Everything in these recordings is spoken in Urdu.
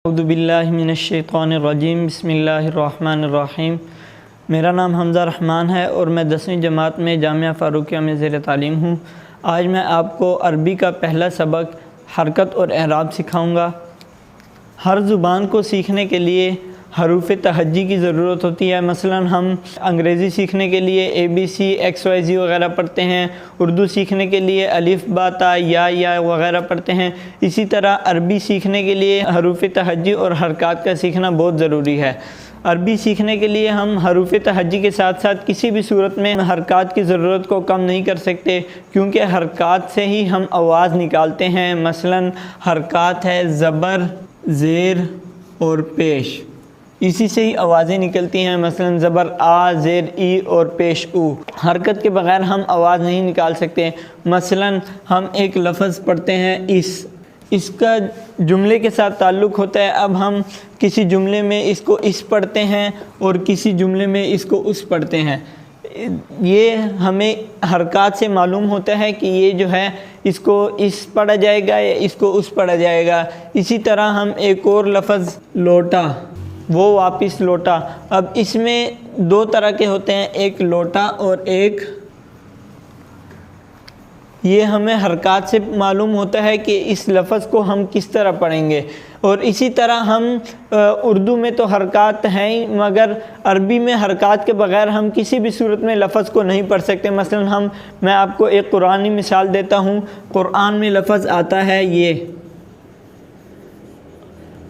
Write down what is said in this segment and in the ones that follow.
اعوذ باللہ من الشیطان الرجیم، بسم اللہ الرحمن الرحیم۔ میرا نام حمزہ رحمان ہے اور میں 10ویں جماعت میں جامعہ فاروقیہ میں زیر تعلیم ہوں۔ آج میں آپ کو عربی کا پہلا سبق حرکت اور اعراب سکھاؤں گا۔ ہر زبان کو سیکھنے کے لیے حروف تہجی کی ضرورت ہوتی ہے۔ مثلا ہم انگریزی سیکھنے کے لیے ABC XYZ وغیرہ پڑھتے ہیں، اردو سیکھنے کے لیے الف با تا یا وغیرہ پڑھتے ہیں۔ اسی طرح عربی سیکھنے کے لیے حروف تہجی اور حرکات کا سیکھنا بہت ضروری ہے۔ عربی سیکھنے کے لیے ہم حروف تہجی کے ساتھ ساتھ کسی بھی صورت میں حرکات کی ضرورت کو کم نہیں کر سکتے، کیونکہ حرکات سے ہی ہم آواز نکالتے ہیں۔ مثلا حرکات ہے زبر، زیر اور پیش، اسی سے ہی آوازیں نکلتی ہیں۔ مثلا زبر آ، زیر ای اور پیش او۔ حرکت کے بغیر ہم آواز نہیں نکال سکتے۔ مثلا ہم ایک لفظ پڑھتے ہیں اس کا جملے کے ساتھ تعلق ہوتا ہے۔ اب ہم کسی جملے میں اس کو اس پڑھتے ہیں اور کسی جملے میں اس کو اس پڑھتے ہیں۔ یہ ہمیں حرکات سے معلوم ہوتا ہے کہ یہ جو ہے اس کو اس پڑھا جائے گا یا اس کو اس پڑھا جائے گا۔ اسی طرح ہم ایک اور لفظ لوٹا، وہ واپس لوٹا۔ اب اس میں دو طرح کے ہوتے ہیں، ایک لوٹا اور ایک، یہ ہمیں حرکات سے معلوم ہوتا ہے کہ اس لفظ کو ہم کس طرح پڑھیں گے۔ اور اسی طرح ہم اردو میں تو حرکات ہیں ہی، مگر عربی میں حرکات کے بغیر ہم کسی بھی صورت میں لفظ کو نہیں پڑھ سکتے۔ مثلا میں آپ کو ایک قرآنی مثال دیتا ہوں۔ قرآن میں لفظ آتا ہے یہ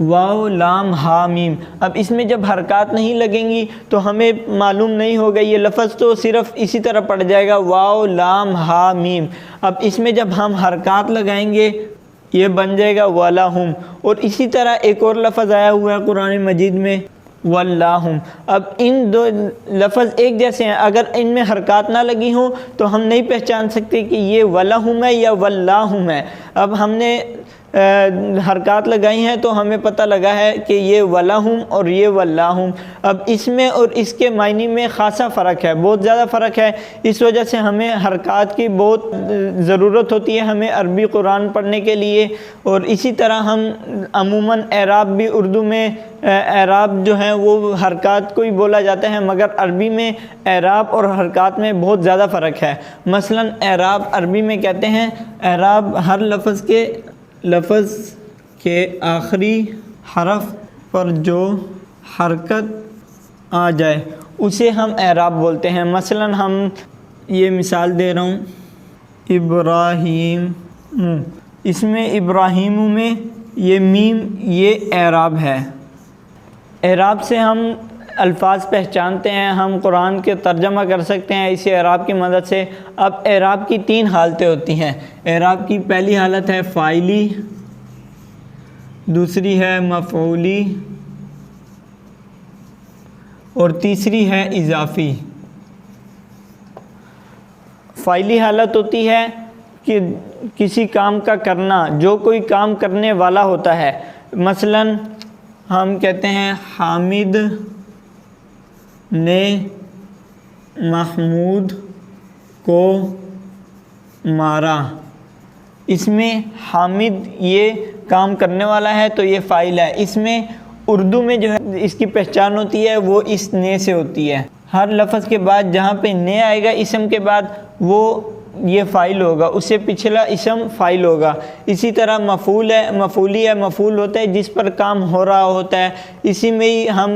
واو لام ہا میم۔ اب اس میں جب حرکات نہیں لگیں گی تو ہمیں معلوم نہیں ہوگا، یہ لفظ تو صرف اسی طرح پڑھ جائے گا، واو لام ہا میم۔ اب اس میں جب ہم حرکات لگائیں گے یہ بن جائے گا وَلَهُمْ۔ اور اسی طرح ایک اور لفظ آیا ہوا ہے قرآن مجید میں وَاللَّهُمْ۔ اب ان دو لفظ ایک جیسے ہیں، اگر ان میں حرکات نہ لگی ہوں تو ہم نہیں پہچان سکتے کہ یہ وَلَهُمْ ہے یا وَاللَّهُمْ ہے۔ اب ہم نے حرکات لگائی ہیں تو ہمیں پتہ لگا ہے کہ یہ وَلَهُمْ اور یہ وَاللَّهُمْ۔ اب اس میں اور اس کے معنی میں خاصا فرق ہے، بہت زیادہ فرق ہے۔ اس وجہ سے ہمیں حرکات کی بہت ضرورت ہوتی ہے ہمیں عربی قرآن پڑھنے کے لیے۔ اور اسی طرح ہم عموماً اعراب بھی، اردو میں اعراب جو ہیں وہ حرکات کو ہی بولا جاتا ہے، مگر عربی میں اعراب اور حرکات میں بہت زیادہ فرق ہے۔ مثلا اعراب عربی میں کہتے ہیں، اعراب ہر لفظ کے آخری حرف پر جو حرکت آ جائے اسے ہم اعراب بولتے ہیں۔ مثلا ہم یہ مثال دے رہا ہوں، ابراہیم، اس میں ابراہیم میں یہ میم یہ اعراب ہے۔ اعراب سے ہم الفاظ پہچانتے ہیں، ہم قرآن کے ترجمہ کر سکتے ہیں اسی اعراب کی مدد سے۔ اب اعراب کی 3 حالتیں ہوتی ہیں۔ اعراب کی پہلی حالت ہے فاعلی، دوسری ہے مفعولی اور تیسری ہے اضافی۔ فاعلی حالت ہوتی ہے کہ کسی کام کا کرنا، جو کوئی کام کرنے والا ہوتا ہے۔ مثلا ہم کہتے ہیں حامد نے محمود کو مارا۔ اس میں حامد یہ کام کرنے والا ہے تو یہ فاعل ہے۔ اس میں اردو میں جو ہے اس کی پہچان ہوتی ہے وہ اس نے سے ہوتی ہے۔ ہر لفظ کے بعد جہاں پہ نے آئے گا اسم کے بعد وہ یہ فاعل ہوگا، اس سے پچھلا اسم فاعل ہوگا۔ اسی طرح مفعول ہے، مفعولی ہے، مفعول ہوتا ہے جس پر کام ہو رہا ہوتا ہے۔ اسی میں ہی ہم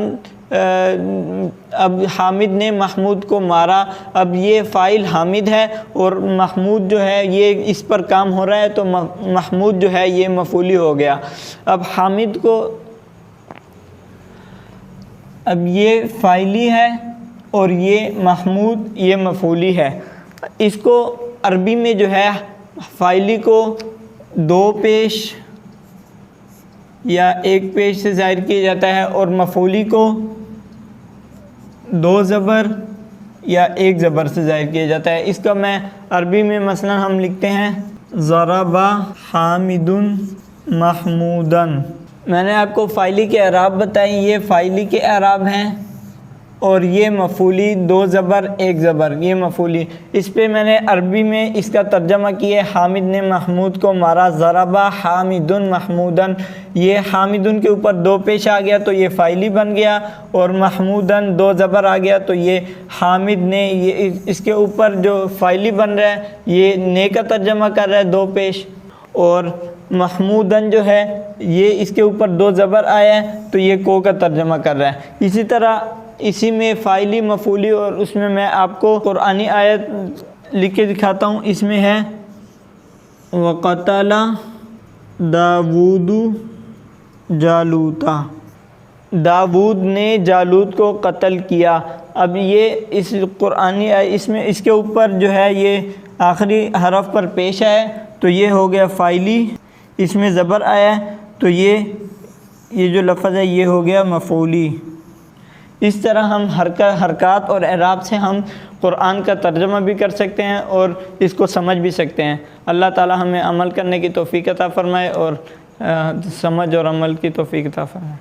اب حامد نے محمود کو مارا، اب یہ فاعل حامد ہے اور محمود جو ہے یہ اس پر کام ہو رہا ہے تو محمود جو ہے یہ مفعولی ہو گیا۔ اب حامد کو، اب یہ فاعلی ہے اور یہ محمود یہ مفعولی ہے۔ اس کو عربی میں جو ہے فاعلی کو 2 پیش یا 1 پیش سے ظاہر کیا جاتا ہے اور مفعولی کو 2 زبر یا 1 زبر سے ظاہر کیا جاتا ہے۔ اس کا میں عربی میں مثلا ہم لکھتے ہیں ضرب حامد محمودا۔ میں نے آپ کو فاعلی کے اعراب بتائیں، یہ فاعلی کے اعراب ہیں اور یہ مفعولی، 2 زبر 1 زبر، یہ مفعولی۔ اس پہ میں نے عربی میں اس کا ترجمہ کیا ہے، حامد نے محمود کو مارا، ضربہ حامد محمودن، یہ حامدن کے اوپر 2 پیش آ گیا تو یہ فاعلی بن گیا، اور محمودن 2 زبر آ گیا تو یہ حامد نے، یہ اس کے اوپر جو فاعلی بن رہا ہے یہ نے کا ترجمہ کر رہا ہے 2 پیش، اور محمودن جو ہے یہ اس کے اوپر 2 زبر آیا ہے تو یہ کو کا ترجمہ کر رہا ہے۔ اسی طرح اسی میں فاعلی مفعولی، اور اس میں میں آپ کو قرآنی آیت لکھ کے دکھاتا ہوں۔ اس میں ہے وَقَتَلَ داود جالوتا، داود نے جالوت کو قتل کیا۔ اب یہ اس قرآنی اس میں اس کے اوپر جو ہے یہ آخری حرف پر پیش ہے تو یہ ہو گیا فاعلی، اس میں زبر آیا ہے تو یہ جو لفظ ہے یہ ہو گیا مفعولی۔ اس طرح ہم حرکات اور اعراب سے ہم قرآن کا ترجمہ بھی کر سکتے ہیں اور اس کو سمجھ بھی سکتے ہیں۔ اللہ تعالی ہمیں عمل کرنے کی توفیق عطا فرمائے اور سمجھ اور عمل کی توفیق عطا فرمائے۔